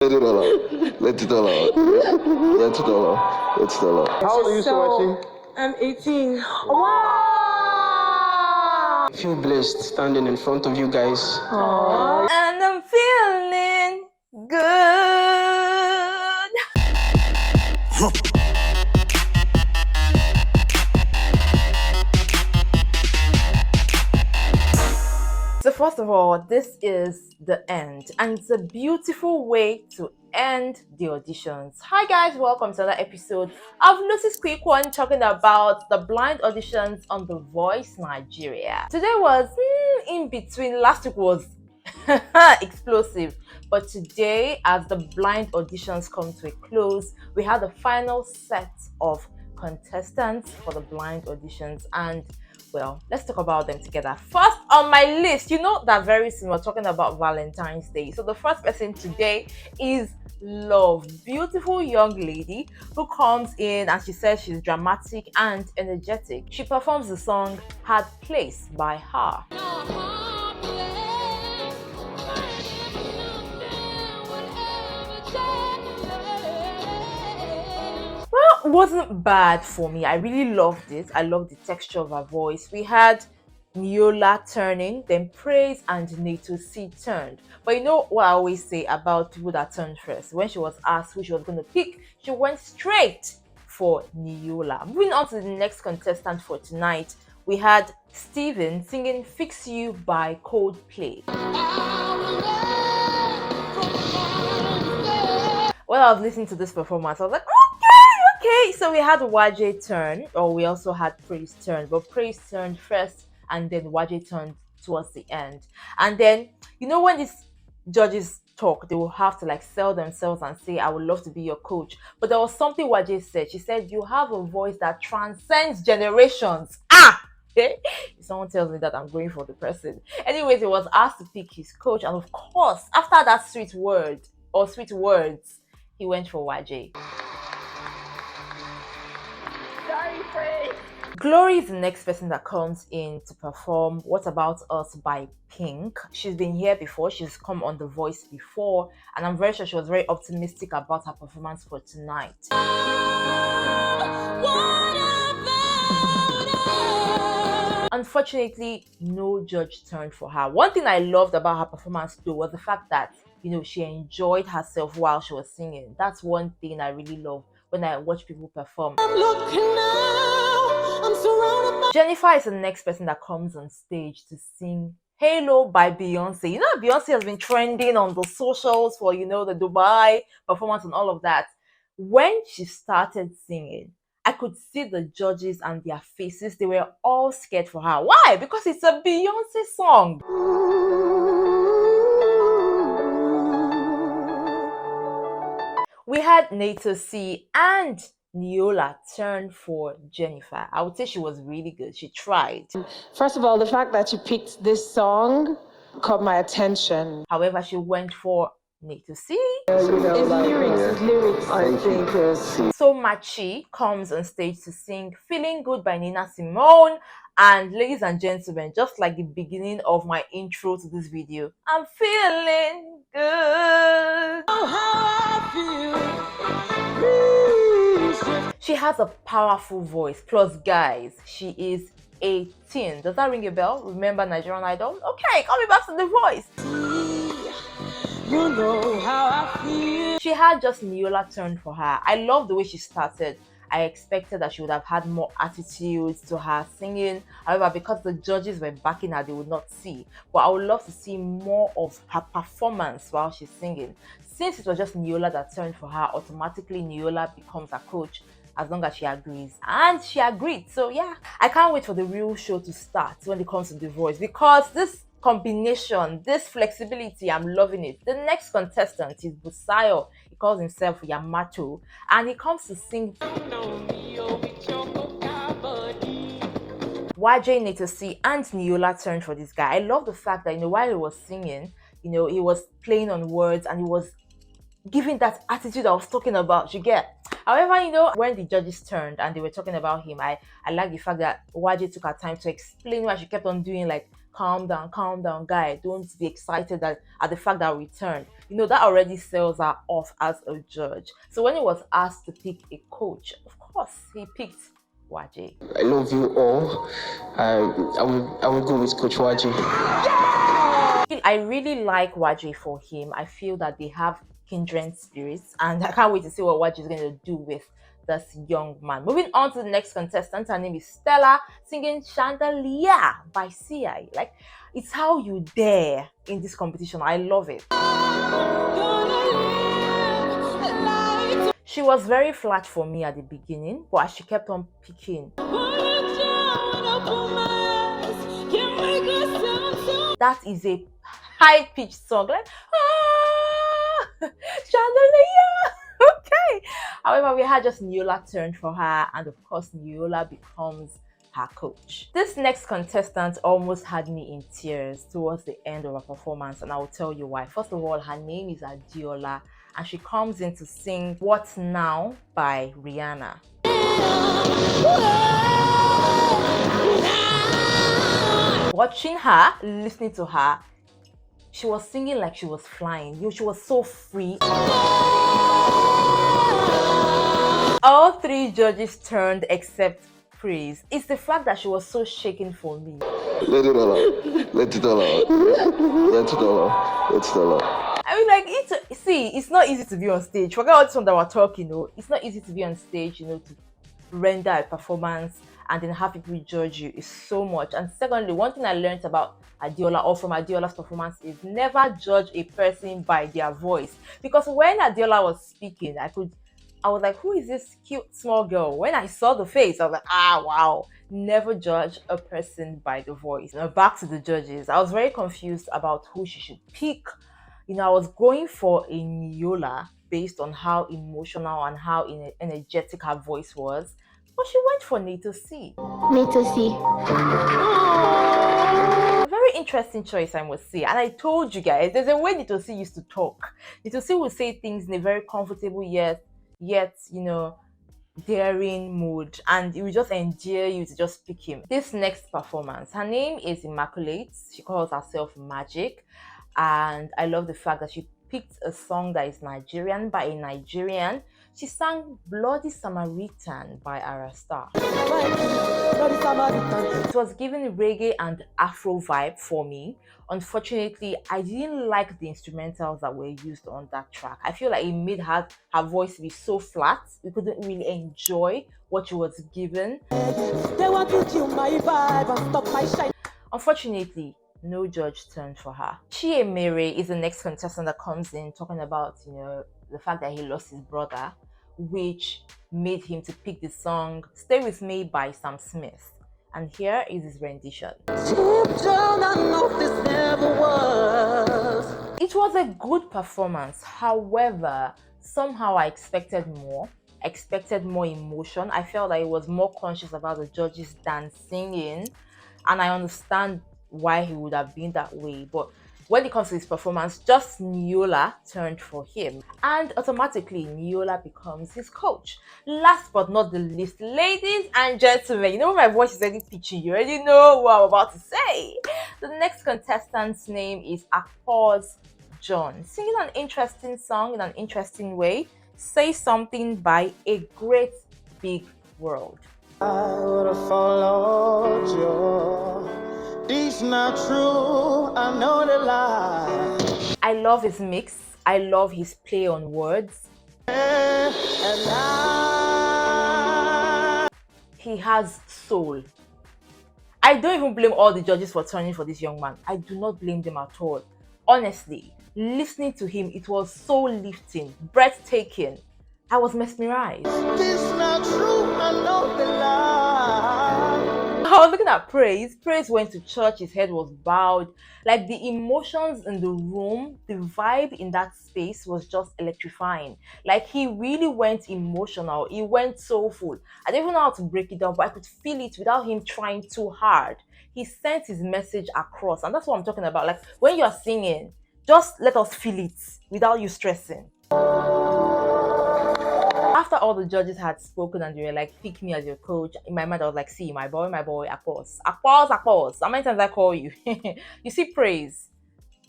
Let it all out. Let it all out. Let it all out. Let it all out. How old are you, Sewachi? I'm 18. Wow! I feel blessed standing in front of you guys. Aww. And I'm feeling good. So first of all, this is the end, and it's a beautiful way to end the auditions. Hi guys, welcome to another episode of Lucy's Quick One, talking about the blind auditions on The Voice Nigeria. Today was in between. Last week was explosive, but today, as the blind auditions come to a close, we had the final set of contestants for the blind auditions, and well, let's talk about them together. First on my list, you know that very soon we're talking about Valentine's Day. So the first person today is Love, beautiful young lady who comes in and she says she's dramatic and energetic. She performs the song Hard Place by her. Well, it wasn't bad for me. I really loved it. I loved the texture of her voice. We had Adiola turning, then Praise and Netosi turned. But you know what I always say about people that turn first? When she was asked who she was going to pick, she went straight for Adiola. Moving on to the next contestant for tonight, we had Steven singing Fix You by Coldplay. When I was listening to this performance, I was like, okay. So we had YJ turn, or we also had Praise turn, but Praise turned first and then YJ turned towards the end. And then, you know, when these judges talk, they will have to like sell themselves and say, I would love to be your coach. But there was something YJ said. She said, you have a voice that transcends generations. Okay? If someone tells me that, I'm going for the person. Anyways, he was asked to pick his coach, and of course, after that sweet word or sweet words, he went for YJ. Sorry, Praise. Glory is the next person that comes in to perform What About Us by Pink. She's been here before. She's come on The Voice before, and I'm very sure she was very optimistic about her performance for tonight. Unfortunately, no judge turned for her. One thing I loved about her performance though was the fact that, you know, she enjoyed herself while she was singing. That's one thing I really love when I watch people perform. Jennifer is the next person that comes on stage to sing Halo by Beyonce. You know, Beyonce has been trending on the socials for, you know, the Dubai performance and all of that. When she started singing, I could see the judges and their faces. They were all scared for her. Why? Because it's a Beyonce song. We had Netosi and Adiola turn for Jennifer. I would say she was really good. She tried. First of all, the fact that you picked this song caught my attention. However, she went for Netosi. Lyrics, I think. So Machi comes on stage to sing Feeling Good by Nina Simone. And ladies and gentlemen, just like the beginning of my intro to this video, I'm feeling good. Oh, how I feel. She has a powerful voice. Plus, guys, she is 18. Does that ring a bell? Remember Nigerian Idol? Okay, coming back to The Voice. You know how I feel. She had just Adiola turn for her. I love the way she started. I expected that she would have had more attitude to her singing. However, because the judges were backing her, they would not see. But I would love to see more of her performance while she's singing. Since it was just Adiola that turned for her, automatically Adiola becomes her coach as long as she agrees. And she agreed. So yeah, I can't wait for the real show to start when it comes to The Voice, because this combination, this flexibility, I'm loving it. The next contestant is Busayo. He calls himself Yamato, and he comes to sing YJ Netosi and Adiola turned for this guy. I love the fact that, you know, while he was singing, you know, he was playing on words and he was giving that attitude I was talking about, you get. However, you know, when the judges turned and they were talking about him, I like the fact that YJ took her time to explain why she kept on doing like, calm down, guy. Don't be excited at the fact that we turned. You know, that already sells her off as a judge. So when he was asked to pick a coach, of course, he picked Waje. I love you all. I will go with Coach Waji. I really like Waje for him. I feel that they have kindred spirits, and I can't wait to see what Waje is going to do with this young man. Moving on to the next contestant, her name is Stella, singing Chandelier by CI. Like, it's how you dare in this competition. I love it. She was very flat for me at the beginning, but as she kept on picking, that is a high-pitched song, like Chandelier. Okay. However, we had just Neola turned for her, and of course, Neola becomes her coach. This next contestant almost had me in tears towards the end of her performance, and I will tell you why. First of all, her name is Adiola, and she comes in to sing What Now by Rihanna. Watching her, listening to her, she was singing like she was flying. She was so free. All three judges turned except Praise. It's the fact that she was so shaken for me. Let it all out. Let it all out. Let it all out. Let it all out. I mean, like, it's not easy to be on stage. Forget all this one that we're talking, it's not easy to be on stage, to render a performance and then have people judge you. Is so much. And secondly, one thing I learned about Adiola or from Adiola's performance is never judge a person by their voice. Because when Adiola was speaking, I was like, who is this cute small girl? When I saw the face, I was like, wow. Never judge a person by the voice. Now back to the judges. I was very confused about who she should pick. I was going for a Neola based on how emotional and how energetic her voice was. But she went for Nato C. Nato C. A very interesting choice, I must say. And I told you guys, there's a way Nato C used to talk. Nato C would say things in a very comfortable yet daring mood, and it will just endear you to just pick him. This next performance, her name is Immaculate. She calls herself Magic, and I love the fact that she picked a song that is Nigerian by a Nigerian. She sang Bloody Samaritan by Ara Star. It was giving reggae and Afro vibe for me. Unfortunately, I didn't like the instrumentals that were used on that track. I feel like it made her voice be so flat. We couldn't really enjoy what she was given. Unfortunately, no judge turned for her. Chiemere is the next contestant that comes in talking about, the fact that he lost his brother, which made him to pick the song Stay With Me by Sam Smith. And here is his rendition. It was a good performance. However, somehow I expected more. I expected more emotion. I felt that he was more conscious about the judges than singing. And I understand why he would have been that way. But when it comes to his performance, just Neola turned for him. And automatically, Neola becomes his coach. Last but not the least, ladies and gentlemen, my voice is already pitching. You already know what I'm about to say. The next contestant's name is Akpos John, singing an interesting song in an interesting way. Say Something by A Great Big World. I would have followed you. It's not true, I know the lie. I love his mix. I love his play on words. He has soul. I don't even blame all the judges for turning for this young man. I do not blame them at all. Honestly, listening to him, it was soul lifting, breathtaking. I was mesmerized. It's not true, I know the lie. I was looking at Praise. Praise went to church, his head was bowed. Like, the emotions in the room, the vibe in that space was just electrifying. Like, he really went emotional. He went soulful. I don't even know how to break it down, but I could feel it without him trying too hard. He sent his message across, and that's what I'm talking about. Like, when you're singing, just let us feel it without you stressing. After all the judges had spoken and they were like, pick me as your coach, in my mind I was like, see, my boy, Akpos. How many times I call you? You see, Praise.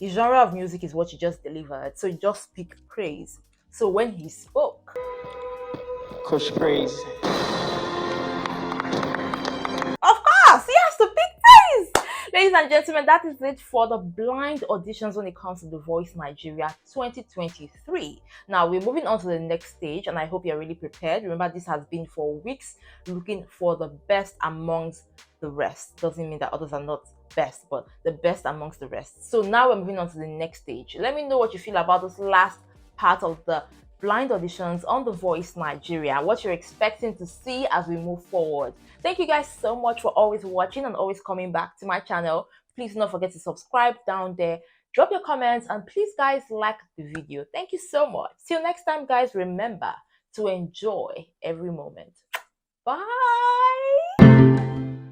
His genre of music is what you just delivered, so just speak praise. So when he spoke, Coach Praise. of course, he has to pick praise. Ladies and gentlemen, that is it for the blind auditions when it comes to The Voice Nigeria 2023. Now, we're moving on to the next stage, and I hope you're really prepared. Remember, this has been for weeks looking for the best amongst the rest. Doesn't mean that others are not best, but the best amongst the rest. So now we're moving on to the next stage. Let me know what you feel about this last part of the blind auditions on The Voice Nigeria, what you're expecting to see as we move forward. Thank you guys so much for always watching and always coming back to my channel. Please don't forget to subscribe down there, drop your comments, and please guys like the video. Thank you so much. Till next time guys, remember to enjoy every moment. Bye.